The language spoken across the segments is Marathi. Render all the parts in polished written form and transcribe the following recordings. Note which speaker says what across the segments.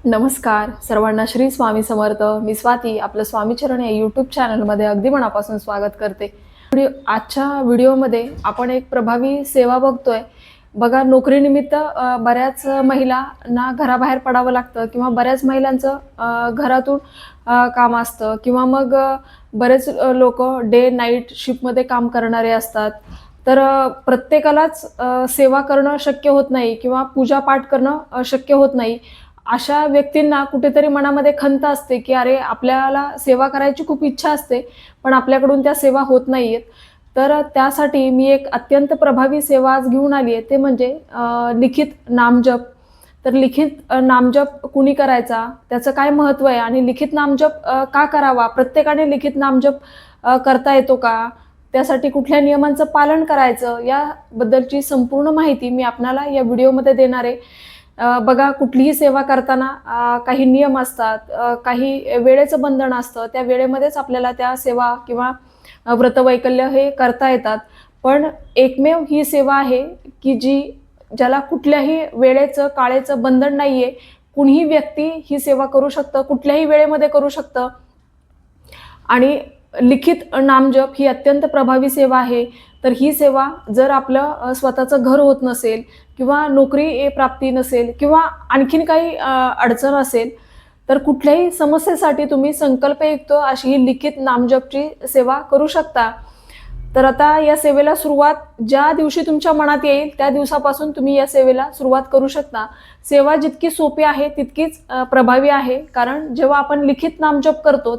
Speaker 1: नमस्कार सर्वांना, श्री स्वामी समर्थ. मी स्वाती आपलं स्वामीचरण या यूट्यूब चॅनलमध्ये अगदी मनापासून स्वागत करते. आजच्या व्हिडिओमध्ये आपण एक प्रभावी सेवा बघतोय. बघा, नोकरीनिमित्त बऱ्याच महिलांना घराबाहेर पडावं लागतं किंवा बऱ्याच महिलांचं घरातून काम असतं किंवा मग बरेच लोक डे नाईट शिफ्टमध्ये काम करणारे असतात. तर प्रत्येकालाच सेवा करणं शक्य होत नाही किंवा पूजापाठ करणं शक्य होत नाही. अशा व्यक्तींना कुठेतरी मनामध्ये खंत असते की अरे, आपल्याला सेवा करायची खूप इच्छा असते, पण आपल्याकडून त्या सेवा होत नाहीयेत. तर त्यासाठी मी एक अत्यंत प्रभावी सेवा आज घेऊन आली आहे, ते म्हणजे लिखित नामजप. तर लिखित नामजप कुणी करायचा, त्याचं काय महत्त्व आहे आणि लिखित नामजप का करावा, प्रत्येकाने लिखित नामजप करता येतो का, त्यासाठी कुठल्या नियमांचं पालन करायचं, याबद्दलची संपूर्ण माहिती मी आपल्याला या व्हिडिओमध्ये देणार आहे. बघा, कुठलीही सेवा करताना काही नियम असतात, काही वेळेचं बंधन असतं. त्या वेळेमध्येच आपल्याला त्या सेवा किंवा व्रतवैकल्य हे करता येतात. पण एकमेव ही सेवा आहे की ज्याला कुठल्याही वेळेचं काळेचं बंधन नाहीये. कुणीही व्यक्ती ही सेवा करू शकतं, कुठल्याही वेळेमध्ये करू शकतं. आणि लिखित नामजप ही अत्यंत प्रभावी सेवा आहे. तर ही सेवा जर आपलं स्वतःचं घर होत नसेल किंवा नोकरी प्राप्ती नसेल किंवा आणखीन काही अडचण असेल, तर कुठल्याही समस्येसाठी तुम्ही संकल्पयुक्त अशी ही लिखित नामजपची सेवा करू शकता. तर आता या सेवेला सुरुवात ज्या दिवशी तुमच्या मनात येईल त्या दिवसापासून तुम्ही या सेवेला सुरुवात करू शकता. सेवा जितकी सोपी आहे तितकीच प्रभावी आहे. कारण जेव्हा आपण लिखित नामजप करतो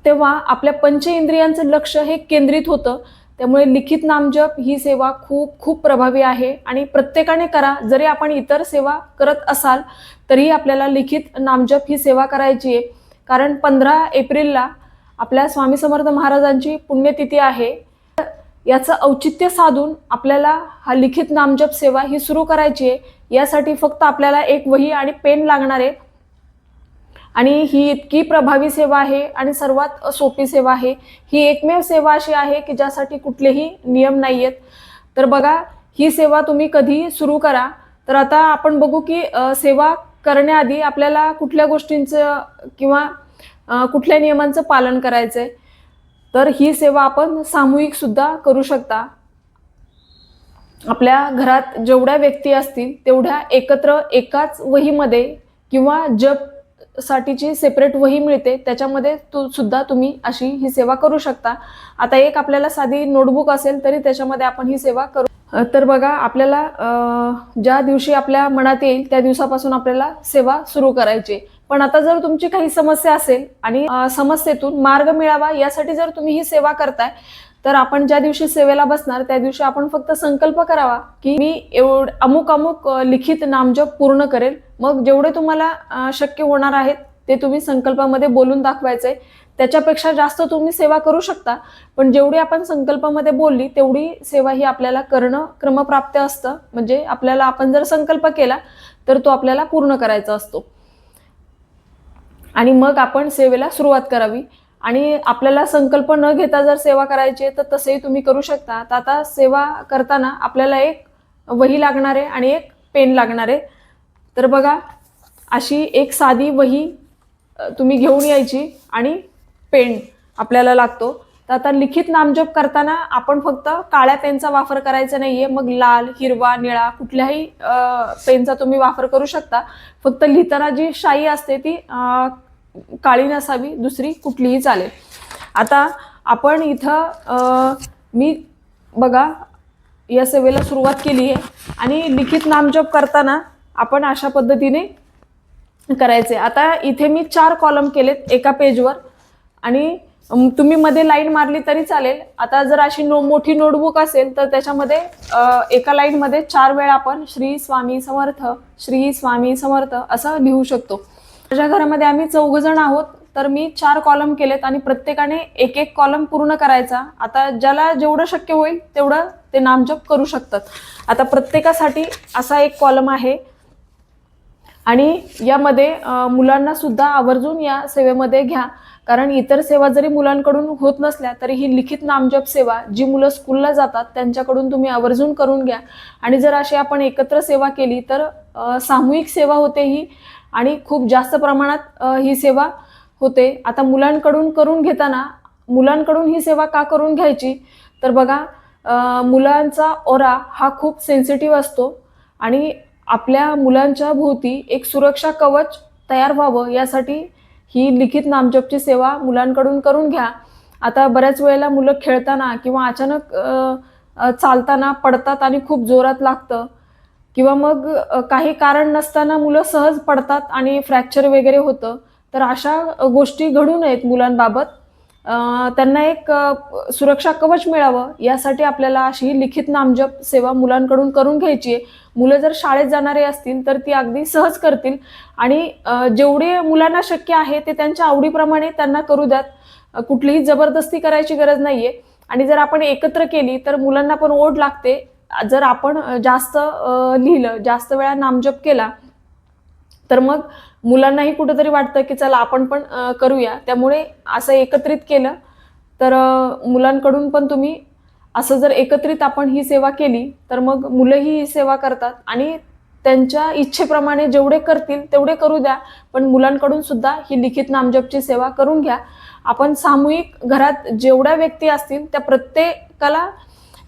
Speaker 1: तेव्हा आपल्या पंच इंद्रियांचं लक्ष हे केंद्रित होतं. त्यामुळे लिखित नामजप ही सेवा खूप खूप प्रभावी आहे आणि प्रत्येकाने करा. जरी आपण इतर सेवा करत असाल तरी आपल्याला लिखित नामजप ही सेवा करायची आहे. कारण 15 एप्रिलला आपल्या स्वामी समर्थ महाराजांची पुण्यतिथी आहे. याचं औचित्य साधून आपल्याला हा लिखित नामजप सेवा ही सुरू करायची आहे. यासाठी फक्त आपल्याला एक वही आणि पेन लागणार आहे. आणि ही इतकी प्रभावी सेवा आहे आणि सर्वात सोपी सेवा आहे. ही एकमेव सेवा अशी आहे की ज्यासाठी कुठलेही नियम नाही आहेत. तर बघा, ही सेवा तुम्ही कधी सुरू करा. तर आता आपण बघू की सेवा करण्याआधी आपल्याला कुठल्या गोष्टींचं किंवा कुठल्या नियमांचं पालन करायचं आहे. तर ही सेवा आपण सामूहिक सुद्धा करू शकता. आपल्या घरात जेवढ्या व्यक्ती असतील तेवढ्या एकत्र एकाच वहीमध्ये किंवा जप साठीची सेपरेट वही मिळते, त्याच्यामध्ये सुद्धा तुम्ही अशी ही सेवा करू शकता. आता एक आपल्याला साधी नोटबुक असेल तरी त्याच्यामध्ये आपण ही सेवा करू. तर बघा, आपल्याला ज्या दिवशी आपल्या मनात येईल त्या दिवसापासून आपल्याला सेवा सुरू करायची. पण आता जर तुमची काही समस्या असेल आणि समस्येतून मार्ग मिळावा यासाठी जर तुम्ही ही सेवा करताय, तर आपण ज्या दिवशी सेवेला बसणार त्या दिवशी आपण फक्त संकल्प करावा की मी अमुक अमुक लिखित नामजप पूर्ण करेल. मग जेवढे तुम्हाला शक्य होणार आहेत ते तुम्ही संकल्पामध्ये बोलून दाखवायचंय. त्याच्यापेक्षा जास्त तुम्ही सेवा करू शकता, पण जेवढी आपण संकल्पामध्ये बोलली तेवढी सेवा ही आपल्याला करणं क्रमप्राप्त असतं. म्हणजे आपल्याला आपण जर संकल्प केला तर तो आपल्याला पूर्ण करायचा असतो आणि मग आपण सेवेला सुरुवात करावी. आणि आपल्याला संकल्प न घेता जर सेवा करायची तर तसंही तुम्ही करू शकता. तर आता सेवा करताना आपल्याला एक वही लागणार आहे आणि एक पेन लागणार आहे. तर बघा, अशी एक साधी वही तुम्ही घेऊन यायची आणि पेन आपल्याला लागतो. तर आता लिखित नामजप करताना आपण फक्त काळ्या पेनचा वापर करायचा नाहीये. मग लाल, हिरवा, निळा कुठल्याही पेनचा तुम्ही वापर करू शकता. फक्त लिहिताना जी शाई असते ती काळी नसावी, दुसरी कुठलीही चालेल. आता आपण इथं मी बघा या सेवेला सुरुवात केली आहे आणि लिखित नामजप करताना आपण अशा पद्धतीने करायचे. आता इथे मी 4 कॉलम केलेत एका पेजवर आणि तुम्ही मध्ये लाईन मारली तरी चालेल. आता जर अशी मोठी नोटबुक असेल तर त्याच्यामध्ये एका लाईनमध्ये 4 वेळा आपण श्री स्वामी समर्थ, श्री स्वामी समर्थ असं लिहू शकतो. माझ्या घरामध्ये आम्ही 4 जण आहोत, तर मी 4 कॉलम केलेत आणि प्रत्येकाने एक एक कॉलम पूर्ण करायचा. आता ज्याला जेवढं शक्य होईल तेवढं ते नामजप करू शकतात. आता प्रत्येकासाठी असा एक कॉलम आहे आणि यामध्ये मुलांना सुद्धा आवर्जून या सेवेमध्ये घ्या. कारण इतर सेवा जरी मुलांकडून होत नसल्या तरी ही लिखित नामजप सेवा जी मुलं स्कूलला जातात त्यांच्याकडून तुम्ही आवर्जून करून घ्या. आणि जर अशी आपण एकत्र सेवा केली तर सामूहिक सेवा होते ही आणि खूप जास्त प्रमाणात ही सेवा होते. आता मुलांकडून करून घेताना मुलांकडून ही सेवा का करून घ्यायची, तर बघा मुलांचा ओरा हा खूप सेन्सिटिव्ह असतो आणि आपल्या मुलांच्या भोवती एक सुरक्षा कवच तयार व्हावं यासाठी ही लिखित नामजपची सेवा मुलांकडून करून घ्या. आता बऱ्याच वेळेला मुलं खेळताना किंवा अचानक चालताना पडतात आणि खूप जोरात लागतं किंवा मग काही कारण नसताना मुलं सहज पडतात आणि फ्रॅक्चर वगैरे होतं. तर अशा गोष्टी घडू नयेत मुलांबाबत. त्यांना एक सुरक्षा कवच मिळावं यासाठी आपल्याला अशी ही लिखित नामजप सेवा मुलांकडून करून घ्यायची आहे. मुलं जर शाळेत जाणारे असतील तर ती अगदी सहज करतील आणि जेवढे मुलांना शक्य आहे ते त्यांच्या आवडीप्रमाणे त्यांना करू द्यात. कुठलीही जबरदस्ती करायची गरज नाहीये आणि जर आपण एकत्र केली तर मुलांना पण ओढ लागते. जर आपण जास्त लिहिलं, जास्त वेळा नामजप केला, तर मग मुलांनाही कुठेतरी वाटतं की चला आपण पण करूया. त्यामुळे असं एकत्रित केलं तर मुलांकडून पण तुम्ही असं जर एकत्रित आपण ही सेवा केली तर मग मुलंही ही सेवा करतात आणि त्यांच्या इच्छेप्रमाणे जेवढे करतील तेवढे करू द्या. पण मुलांकडून सुद्धा ही लिखित नामजपची सेवा करून घ्या. आपण सामूहिक घरात जेवढ्या व्यक्ती असतील त्या प्रत्येकाला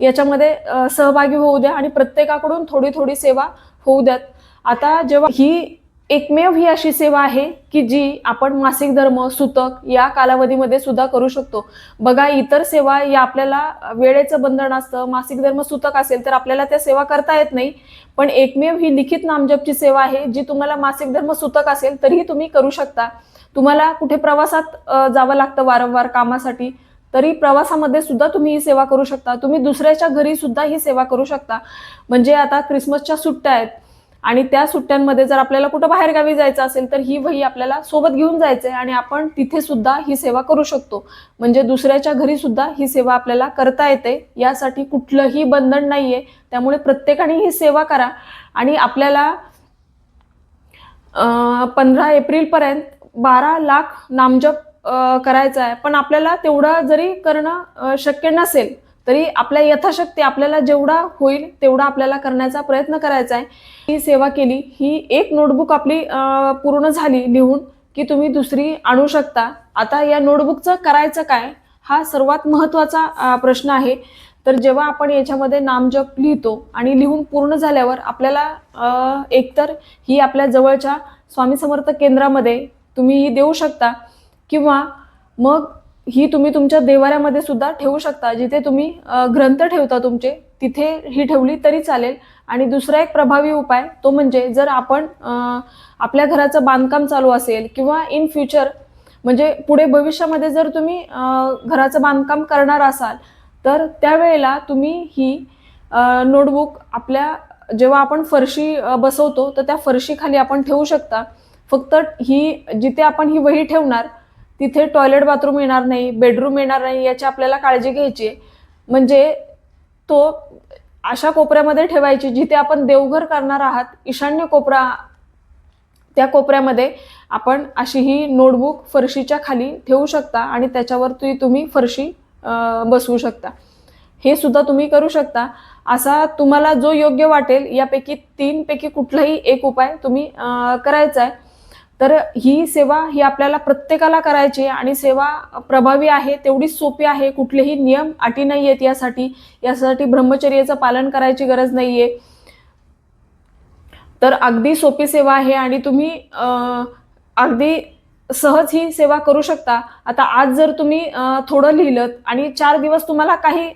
Speaker 1: याच्यामध्ये सहभागी होऊ द्या आणि प्रत्येकाकडून थोडी थोडी सेवा होऊ द्यात. आता जेव्हा ही एकमेव ही अशी सेवा आहे की जी आपण मासिक धर्म, सुतक या कालावधीमध्ये सुद्धा करू शकतो. बघा इतर सेवा या आपल्याला वेळेचं बंधन असतं. मासिक धर्म, सुतक असेल तर आपल्याला त्या सेवा करता येत नाही. पण एकमेव ही लिखित नामजपची सेवा आहे जी तुम्हाला मासिक धर्म, सुतक असेल तरीही तुम्ही करू शकता. तुम्हाला कुठे प्रवासात जावं लागतं वारंवार कामासाठी, तरी प्रवासामध्ये सुद्धा तुम्ही ही सेवा करू शकता. तुम्ही दुसऱ्याच्या घरी सुद्धा ही सेवा करू शकता. म्हणजे आता क्रिसमसच्या सुट्ट्या आहेत आणि त्या सुट्ट्यांमध्ये जर आपल्याला कुठं बाहेरगावी जायचं असेल तर ही वही आपल्याला सोबत घेऊन जायचंय आणि आपण तिथे सुद्धा ही सेवा करू शकतो. म्हणजे दुसऱ्याच्या घरी सुद्धा ही सेवा आपल्याला करता येते. यासाठी कुठलंही बंधन नाहीये. त्यामुळे प्रत्येकाने ही सेवा करा आणि आपल्याला 15 एप्रिलपर्यंत 12 लाख नामजप करायचा आहे. पण आपल्याला तेवढं जरी करणं शक्य नसेल तरी आपल्या यथाशक्ती आपल्याला जेवढा होईल तेवढा आपल्याला करण्याचा प्रयत्न करायचा आहे. ही सेवा केली, ही एक नोटबुक आपली पूर्ण झाली लिहून की तुम्ही दुसरी आणू शकता. आता या नोटबुकचं करायचं काय हा सर्वात महत्त्वाचा प्रश्न आहे. तर जेव्हा आपण याच्यामध्ये नामजप लिहितो आणि लिहून पूर्ण झाल्यावर आपल्याला एकतर ही आपल्या जवळच्या स्वामी समर्थ केंद्रामध्ये तुम्ही ही देऊ शकता किंवा मग ही तुम्ही तुमच्या देवाऱ्यामध्ये सुद्धा ठेवू शकता. जिथे तुम्ही ग्रंथ ठेवता तुमचे तिथे ही ठेवली तरी चालेल. आणि दुसरा एक प्रभावी उपाय तो म्हणजे जर आपण आपल्या घराचं बांधकाम चालू असेल किंवा इन फ्युचर म्हणजे पुढे भविष्यामध्ये जर तुम्ही घराचं बांधकाम करणार असाल तर त्यावेळेला तुम्ही ही नोटबुक आपल्या जेव्हा आपण फरशी बसवतो तर त्या फरशीखाली आपण ठेवू शकता. फक्त ही जिथे आपण ही वही ठेवणार तिथे टॉयलेट, बाथरूम येणार नाही, बेडरूम येणार नाही याची आपल्याला काळजी घ्यायची आहे. म्हणजे तो अशा कोपऱ्यामध्ये ठेवायची जिथे आपण देवघर करणार आहात. ईशान्य कोपरा, त्या कोपऱ्यामध्ये आपण अशी ही नोटबुक फरशीच्या खाली ठेवू शकता आणि त्याच्यावरती तुम्ही फरशी बसवू शकता. हे सुद्धा तुम्ही करू शकता. असा तुम्हाला जो योग्य वाटेल यापैकी 3 पैकी कुठलाही एक उपाय तुम्ही करायचा आहे. तर ही सेवा ही आपल्याला प्रत्येकाला करायची आहे आणि सेवा प्रभावी आहे, तेवढीच सोपी आहे. कुठलेही नियम, अटी नाही आहेत यासाठी ब्रह्मचर्याचं पालन करायची गरज नाहीये. तर अगदी सोपी सेवा आहे आणि तुम्ही अगदी सहज ही सेवा करू शकता. आता आज जर तुम्ही थोडं लिहिलं आणि 4 दिवस तुम्हाला काही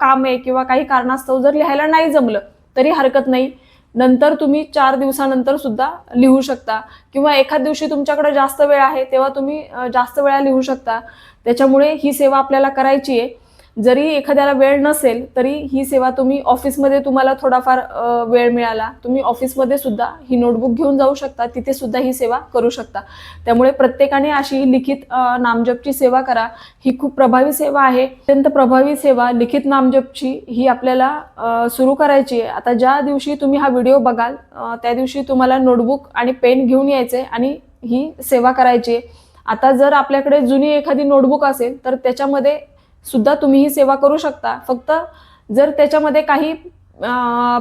Speaker 1: काम आहे किंवा काही कारणास्तव जर लिहायला नाही जमलं तरी हरकत नाही. नंतर तुम्ही 4 दिवसानंतर सुद्धा लिहू शकता किंवा एखाद दिवशी तुमच्याकडे जास्त वेळ आहे तेव्हा तुम्ही जास्त वेळा लिहू शकता. त्याच्यामुळे ही सेवा आपल्याला करायची आहे. जरी एखाद्याला वेळ नसेल तरी ही सेवा तुम्ही ऑफिसमध्ये तुम्हाला थोडाफार वेळ मिळाला, तुम्ही ऑफिसमध्ये सुद्धा ही नोटबुक घेऊन जाऊ शकता. तिथे सुद्धा ही सेवा करू शकता. त्यामुळे प्रत्येकाने अशी लिखित नामजपची सेवा करा. ही खूप प्रभावी सेवा आहे. अत्यंत प्रभावी सेवा लिखित नामजपची ही आपल्याला सुरू करायची आहे. आता ज्या दिवशी तुम्ही हा व्हिडिओ बघाल त्या दिवशी तुम्हाला नोटबुक आणि पेन घेऊन यायचे आणि ही सेवा करायची आहे. आता जर आपल्याकडे जुनी एखादी नोटबुक असेल तर त्याच्यामध्ये सुद्धा तुम्ही ही सेवा करू शकता. फक्त जर त्याच्यामध्ये काही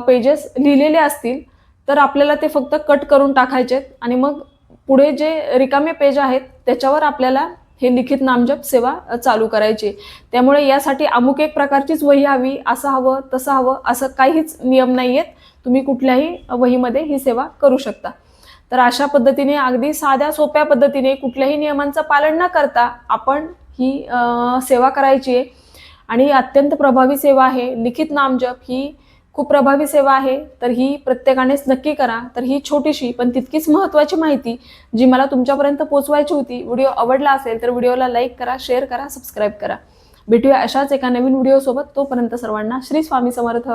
Speaker 1: पेजेस लिहिलेले असतील तर आपल्याला ते फक्त कट करून टाकायचे आणि मग पुढे जे रिकामे पेज आहेत त्याच्यावर आपल्याला हे लिखित नामजप सेवा चालू करायची. त्यामुळे यासाठी अमुक एक प्रकारचीच वही हवी, असं हवं तसं हवं असं काहीच नियम नाही आहेत. तुम्ही कुठल्याही वहीमध्ये ही सेवा करू शकता. तर अशा पद्धतीने अगदी साध्या सोप्या पद्धतीने कुठल्याही नियमांचं पालन न करता आपण ही सेवा करायची आहे आणि अत्यंत प्रभावी सेवा आहे. लिखित नामजप ही खूप प्रभावी सेवा आहे. तर ही प्रत्येकानेच नक्की करा. तर ही छोटीशी पण तितकीच महत्त्वाची माहिती जी मला तुमच्यापर्यंत पोहोचवायची होती. व्हिडिओ आवडला असेल तर व्हिडिओला लाईक करा, शेअर करा, सबस्क्राईब करा. भेटूया अशाच एका नवीन व्हिडिओसोबत. तोपर्यंत सर्वांना श्री स्वामी समर्थ.